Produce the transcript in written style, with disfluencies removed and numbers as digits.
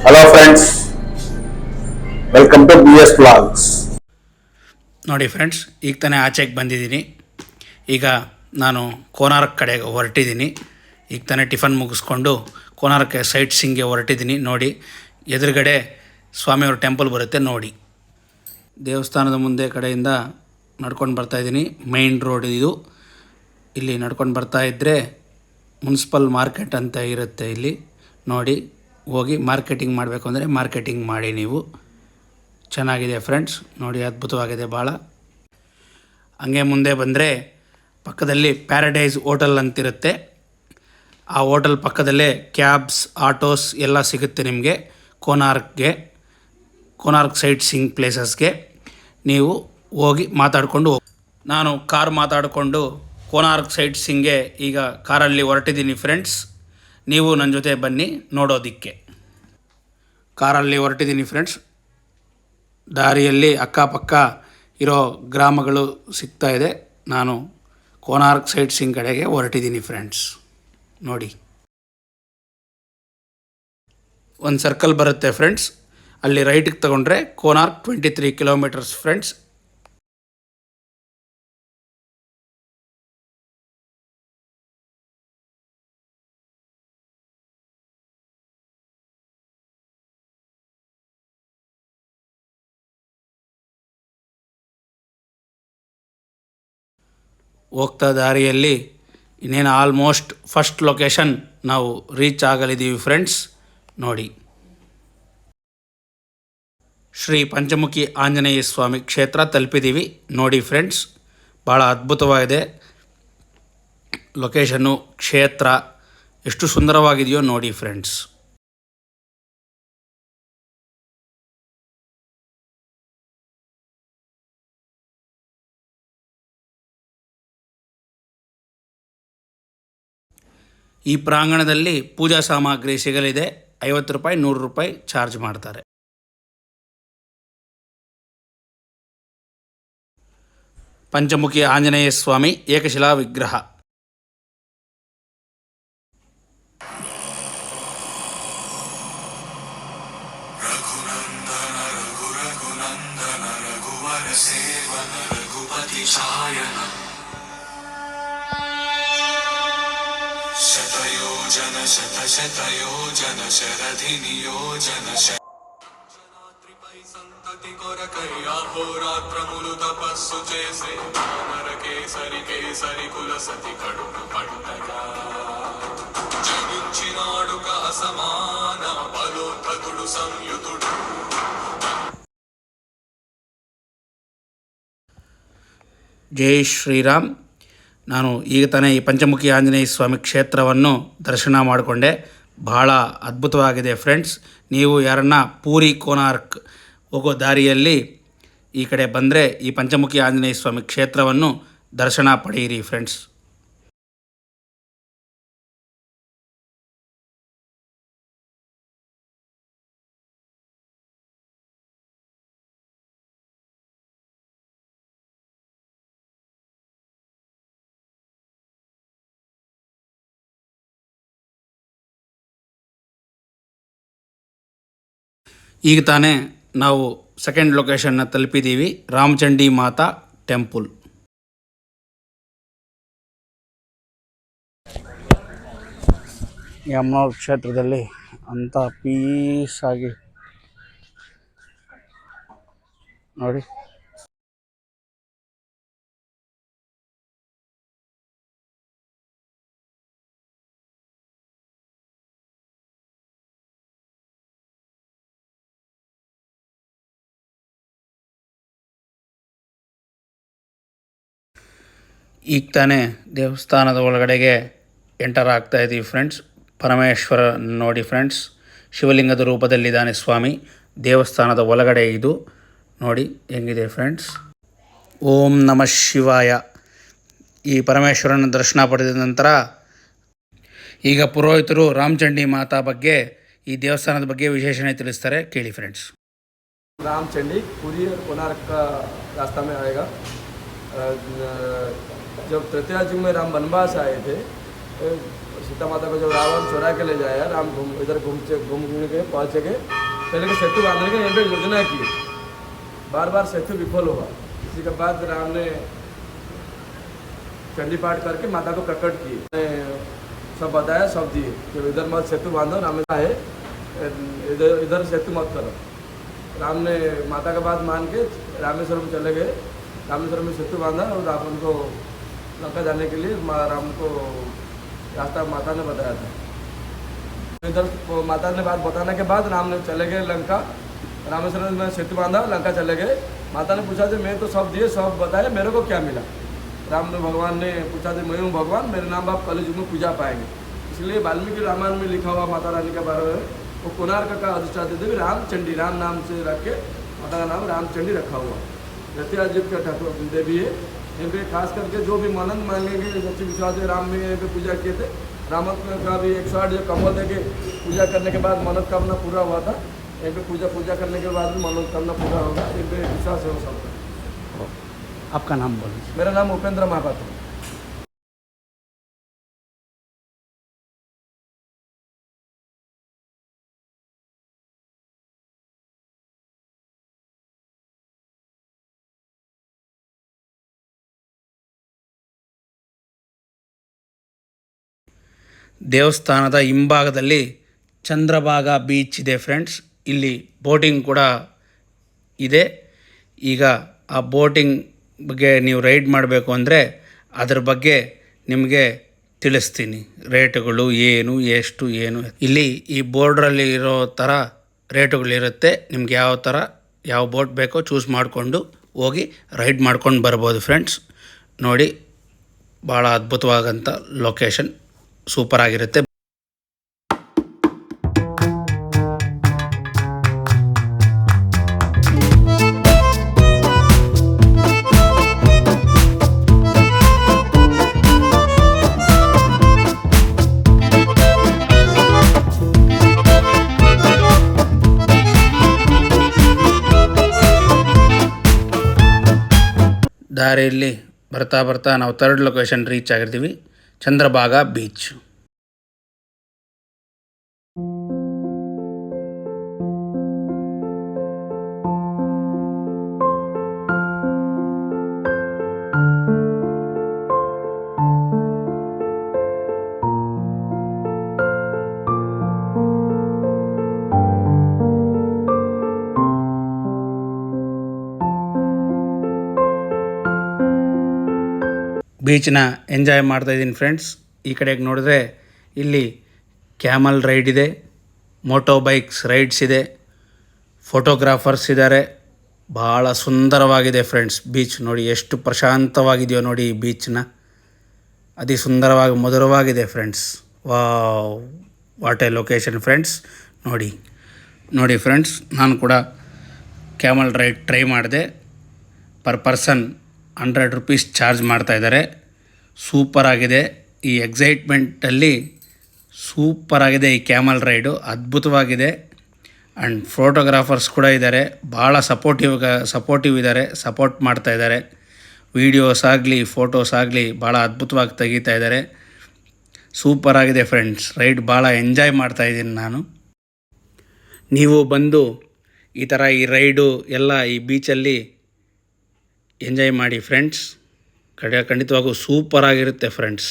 Hello friends, welcome to BS vlogs. ನೋಡಿ friends, ಈಗ ತಾನೇ ಆಚೆಗೆ ಬಂದಿದ್ದೀನಿ. ಈಗ ನಾನು ಕೋನಾರ್ಕ್ ಕಡೆಗೆ ಹೊರಟಿದ್ದೀನಿ. ಈಗ ತಾನೇ ಟಿಫನ್ ಮುಗಿಸ್ಕೊಂಡು ಕೋನಾರ್ಕ್ ಸೈಟ್ ಸೀಯಿಂಗ್ಗೆ ಹೊರಟಿದ್ದೀನಿ. ನೋಡಿ, ಎದುರುಗಡೆ ಸ್ವಾಮಿಯವ್ರ ಟೆಂಪಲ್ ಬರುತ್ತೆ ನೋಡಿ. ದೇವಸ್ಥಾನದ ಮುಂದೆ ಕಡೆಯಿಂದ ನಡ್ಕೊಂಡು ಬರ್ತಾಯಿದ್ದೀನಿ. ಮೇಯ್ನ್ ರೋಡ್ ಇದು. ಇಲ್ಲಿ ನಡ್ಕೊಂಡು ಬರ್ತಾಯಿದ್ದರೆ ಮುನ್ಸಿಪಲ್ ಮಾರ್ಕೆಟ್ ಅಂತ ಇರುತ್ತೆ. ಇಲ್ಲಿ ನೋಡಿ, ಹೋಗಿ ಮಾರ್ಕೆಟಿಂಗ್ ಮಾಡಬೇಕು ಅಂದರೆ ಮಾರ್ಕೆಟಿಂಗ್ ಮಾಡಿ. ನೀವು ಚೆನ್ನಾಗಿದೆ ಫ್ರೆಂಡ್ಸ್, ನೋಡಿ, ಅದ್ಭುತವಾಗಿದೆ ಭಾಳ. ಹಂಗೆ ಮುಂದೆ ಬಂದರೆ ಪಕ್ಕದಲ್ಲಿ ಪ್ಯಾರಡೈಸ್ ಹೋಟೆಲ್ ಅಂತಿರುತ್ತೆ. ಆ ಹೋಟೆಲ್ ಪಕ್ಕದಲ್ಲೇ ಕ್ಯಾಬ್ಸ್, ಆಟೋಸ್ ಎಲ್ಲ ಸಿಗುತ್ತೆ ನಿಮಗೆ. ಕೋನಾರ್ಕ್ ಸೈಟ್ ಸೀಯಿಂಗ್ ಪ್ಲೇಸಸ್ಗೆ ನೀವು ಹೋಗಿ ಮಾತಾಡಿಕೊಂಡು ನಾನು ಕಾರ್ ಮಾತಾಡಿಕೊಂಡು ಕೋನಾರ್ಕ್ ಸೈಟ್ ಸೀಯಿಂಗ್ಗೆ ಈಗ ಕಾರಲ್ಲಿ ಹೊರಟಿದ್ದೀನಿ ಫ್ರೆಂಡ್ಸ್. ನೀವು ನನ್ನ ಜೊತೆ ಬನ್ನಿ ನೋಡೋದಕ್ಕೆ. ಕಾರಲ್ಲಿ ಹೊರಟಿದ್ದೀನಿ ಫ್ರೆಂಡ್ಸ್. ದಾರಿಯಲ್ಲಿ ಅಕ್ಕಪಕ್ಕ ಇರೋ ಗ್ರಾಮಗಳು ಸಿಗ್ತಾ ಇದೆ. ನಾನು ಕೋನಾರ್ಕ್ ಸೈಟ್ ಸೀಯಿಂಗ್ ಕಡೆಗೆ ಹೊರಟಿದ್ದೀನಿ ಫ್ರೆಂಡ್ಸ್. ನೋಡಿ, ಒಂದು ಸರ್ಕಲ್ ಬರುತ್ತೆ ಫ್ರೆಂಡ್ಸ್. ಅಲ್ಲಿ ರೈಟಿಗೆ ತಗೊಂಡ್ರೆ ಕೋನಾರ್ಕ್ 23 ಕಿಲೋಮೀಟರ್ಸ್ ಫ್ರೆಂಡ್ಸ್. ಹೋಗ್ತಾ ದಾರಿಯಲ್ಲಿ ಇನ್ನೇನು ಆಲ್ಮೋಸ್ಟ್ ಫಸ್ಟ್ ಲೊಕೇಶನ್ ನಾವು ರೀಚ್ ಆಗಲಿದ್ದೀವಿ ಫ್ರೆಂಡ್ಸ್. ನೋಡಿ, ಶ್ರೀ ಪಂಚಮುಖಿ ಆಂಜನೇಯ ಸ್ವಾಮಿ ಕ್ಷೇತ್ರ ತಲುಪಿದ್ದೀವಿ. ನೋಡಿ ಫ್ರೆಂಡ್ಸ್, ಭಾಳ ಅದ್ಭುತವಾಗಿದೆ ಲೊಕೇಶನ್ನು. ಕ್ಷೇತ್ರ ಎಷ್ಟು ಸುಂದರವಾಗಿದೆಯೋ ನೋಡಿ ಫ್ರೆಂಡ್ಸ್. ಈ ಪ್ರಾಂಗಣದಲ್ಲಿ ಪೂಜಾ ಸಾಮಗ್ರಿ ಸಿಗಲಿದೆ. 50 ರೂಪಾಯಿ, 100 ರೂಪಾಯಿ ಚಾರ್ಜ್ ಮಾಡ್ತಾರೆ. ಪಂಚಮುಖಿ ಆಂಜನೇಯ ಸ್ವಾಮಿ ಏಕಶಿಲಾ ವಿಗ್ರಹ. శతయోజన శతశతయోజన శరధి నియోజన త్రిపై సంతతి కొరకై అహోరాత్రములు తపస్సు చేసే వానర కేసరి కేసరి కుల సతి కడుపు పడుతగా జగించినాడు అసమాన బలోద్ధతుడు సంయుతుడు. ಜೈ ಶ್ರೀರಾಮ್. ನಾನು ಈಗ ತಾನೇ ಈ ಪಂಚಮುಖಿ ಆಂಜನೇಯ ಸ್ವಾಮಿ ಕ್ಷೇತ್ರವನ್ನು ದರ್ಶನ ಮಾಡಿಕೊಂಡೆ. ಭಾಳ ಅದ್ಭುತವಾಗಿದೆ ಫ್ರೆಂಡ್ಸ್. ನೀವು ಯಾರನ್ನ ಪೂರಿ ಕೋನಾರ್ಕ್ ಹೋಗೋ ದಾರಿಯಲ್ಲಿ ಈ ಕಡೆ ಬಂದರೆ ಈ ಪಂಚಮುಖಿ ಆಂಜನೇಯ ಸ್ವಾಮಿ ಕ್ಷೇತ್ರವನ್ನು ದರ್ಶನ ಪಡೆಯಿರಿ ಫ್ರೆಂಡ್ಸ್. ಈಗ ತಾನೇ ನಾವು ಸೆಕೆಂಡ್ ಲೊಕೇಶನ್ನ ತಲುಪಿದ್ದೀವಿ, ರಾಮಚಂಡಿ ಮಾತಾ ಟೆಂಪಲ್. ಯಮನೂರು ಕ್ಷೇತ್ರದಲ್ಲಿ ಅಂಥ ಪೀಸಾಗಿ ನೋಡಿ. ಈಗ ತಾನೇ ದೇವಸ್ಥಾನದ ಒಳಗಡೆಗೆ ಎಂಟರ್ ಆಗ್ತಾ ಇದ್ದೀವಿ ಫ್ರೆಂಡ್ಸ್. ಪರಮೇಶ್ವರ ನೋಡಿ ಫ್ರೆಂಡ್ಸ್, ಶಿವಲಿಂಗದ ರೂಪದಲ್ಲಿದ್ದಾನೆ ಸ್ವಾಮಿ. ದೇವಸ್ಥಾನದ ಒಳಗಡೆ ಇದು ನೋಡಿ ಹೆಂಗಿದೆ ಫ್ರೆಂಡ್ಸ್. ಓಂ ನಮಃ ಶಿವಾಯ. ಈ ಪರಮೇಶ್ವರನ ದರ್ಶನ ಪಡೆದ ನಂತರ ಈಗ ಪುರೋಹಿತರು ರಾಮಚಂಡಿ ಮಾತಾ ಬಗ್ಗೆ, ಈ ದೇವಸ್ಥಾನದ ಬಗ್ಗೆ ವಿಶೇಷಣೆ ತಿಳಿಸ್ತಾರೆ, ಕೇಳಿ ಫ್ರೆಂಡ್ಸ್. रामचंडी पूरी और कोणार्क का रास्ता में आएगा. जब त्रेता युग में राम वनवास आए थे, सीता माता को जब रावण चुरा के ले जाया, राम इधर घूमने के पहुँचे के पहले के सेतु बांधने के यहाँ पे योजना की, बार बार सेतु विफल हुआ। इसी के बाद राम ने चंडी पाठ करके माता को प्रकट की, सब बताया, सब दिए कि इधर मत सेतु बांधो, रामेश्वर है, इधर सेतु मत करो। राम ने माता का बात मान के रामेश्वरम चले गए, रामेश्वरम में सेतु बांधा और रावण को लंका जाने के लिए राम को रास्ता माता ने बताया था। इधर माता ने बात बताने के बाद राम ने चले गए लंका, रामेश्वरम में सेतु बांधा, लंका चले गए। माता ने पूछा कि मैं तो सब दिए, सब बताया, मेरे को क्या मिला? राम ने भगवान ने पूछा कि मैं हूँ भगवान, मेरे नाम आप कलयुग में पूजा पाएंगे। इसलिए वाल्मीकि रामायण में लिखा हुआ माता रानी के बारे में, वो कोणार्क का अधिष्ठात्री देवी रामचंडी, राम नाम से रख के माता का नाम रामचंडी रखा हुआ। रतियाजीव के ठाकुर देवी है। यहाँ पे खास करके जो भी मन्नत मांगेंगे, सच्ची विश्वास है, राम में यहाँ पे पूजा किए थे। रामत का भी 108 जो कमल दे के पूजा करने के बाद मन्नत कामना पूरा हुआ था। यहाँ पे पूजा करने के बाद भी मन्नत कामना पूरा होगा, यहाँ पे विश्वास है वो सबका। आपका नाम बोलो। मेरा नाम उपेंद्र महापात्र। ದೇವಸ್ಥಾನದ ಹಿಂಭಾಗದಲ್ಲಿ ಚಂದ್ರಭಾಗ ಬೀಚ್ ಇದೆ ಫ್ರೆಂಡ್ಸ್. ಇಲ್ಲಿ ಬೋಟಿಂಗ್ ಕೂಡ ಇದೆ. ಈಗ ಆ ಬೋಟಿಂಗ್ ಬಗ್ಗೆ ನೀವು ರೈಡ್ ಮಾಡಬೇಕು ಅಂದರೆ ಅದ್ರ ಬಗ್ಗೆ ನಿಮಗೆ ತಿಳಿಸ್ತೀನಿ, ರೇಟುಗಳು ಏನು, ಎಷ್ಟು, ಏನು. ಇಲ್ಲಿ ಈ ಬೋರ್ಡ್ರಲ್ಲಿ ಇರೋ ಥರ ರೇಟುಗಳಿರುತ್ತೆ. ನಿಮ್ಗೆ ಯಾವ ಬೋಟ್ ಬೇಕೋ ಚೂಸ್ ಮಾಡಿಕೊಂಡು ಹೋಗಿ ರೈಡ್ ಮಾಡ್ಕೊಂಡು ಬರ್ಬೋದು ಫ್ರೆಂಡ್ಸ್. ನೋಡಿ, ಭಾಳ ಅದ್ಭುತವಾಗಂಥ ಲೊಕೇಶನ್, ಸೂಪರ್ ಆಗಿರುತ್ತೆ. ದಾರಿಯಲ್ಲಿ ಬರ್ತಾ ನಾವು 3rd ಲೊಕೇಶನ್ ರೀಚ್ ಆಗಿರ್ತೀವಿ, ಚಂದ್ರಭಾಗ ಬೀಚ್. ಬೀಚನ್ನ ಎಂಜಾಯ್ ಮಾಡ್ತಾಯಿದ್ದೀನಿ ಫ್ರೆಂಡ್ಸ್. ಈ ಕಡೆಗೆ ನೋಡಿದ್ರೆ ಇಲ್ಲಿ ಕ್ಯಾಮಲ್ ರೈಡ್ ಇದೆ, ಮೋಟೋ ಬೈಕ್ಸ್ ರೈಡ್ಸ್ ಇದೆ, ಫೋಟೋಗ್ರಾಫರ್ಸ್ ಇದ್ದಾರೆ. ಭಾಳ ಸುಂದರವಾಗಿದೆ ಫ್ರೆಂಡ್ಸ್ ಬೀಚ್. ನೋಡಿ ಎಷ್ಟು ಪ್ರಶಾಂತವಾಗಿದೆಯೋ ನೋಡಿ ಈ ಬೀಚ್ನ. ಅತಿ ಸುಂದರವಾಗಿ ಮಧುರವಾಗಿದೆ friends. What a location friends. ನೋಡಿ ಫ್ರೆಂಡ್ಸ್, ನಾನು ಕೂಡ ಕ್ಯಾಮಲ್ ರೈಡ್ ಟ್ರೈ ಮಾಡಿದೆ. ಪರ್ ಪರ್ಸನ್ 100 ರೂಪೀಸ್ ಚಾರ್ಜ್ ಮಾಡ್ತಾಯಿದ್ದಾರೆ. ಸೂಪರಾಗಿದೆ. ಈ ಎಕ್ಸೈಟ್ಮೆಂಟಲ್ಲಿ ಸೂಪರಾಗಿದೆ ಈ ಕ್ಯಾಮಲ್ ರೈಡು, ಅದ್ಭುತವಾಗಿದೆ. ಆ್ಯಂಡ್ ಫೋಟೋಗ್ರಾಫರ್ಸ್ ಕೂಡ ಇದ್ದಾರೆ, ಭಾಳ ಸಪೋರ್ಟಿವ್ ಇದ್ದಾರೆ, ಸಪೋರ್ಟ್ ಮಾಡ್ತಾಯಿದ್ದಾರೆ. ವೀಡಿಯೋಸ್ ಆಗಲಿ ಫೋಟೋಸ್ ಆಗಲಿ ಭಾಳ ಅದ್ಭುತವಾಗಿ ತೆಗಿತಾ ಇದ್ದಾರೆ. ಸೂಪರಾಗಿದೆ ಫ್ರೆಂಡ್ಸ್. ರೈಡ್ ಭಾಳ ಎಂಜಾಯ್ ಮಾಡ್ತಾಯಿದ್ದೀನಿ ನಾನು. ನೀವು ಬಂದು ಈ ಥರ ಈ ರೈಡು ಎಲ್ಲ ಈ ಬೀಚಲ್ಲಿ ಎಂಜಾಯ್ ಮಾಡಿ ಫ್ರೆಂಡ್ಸ್. ಖಂಡಿತವಾಗೂ ಸೂಪರಾಗಿರುತ್ತೆ ಫ್ರೆಂಡ್ಸ್.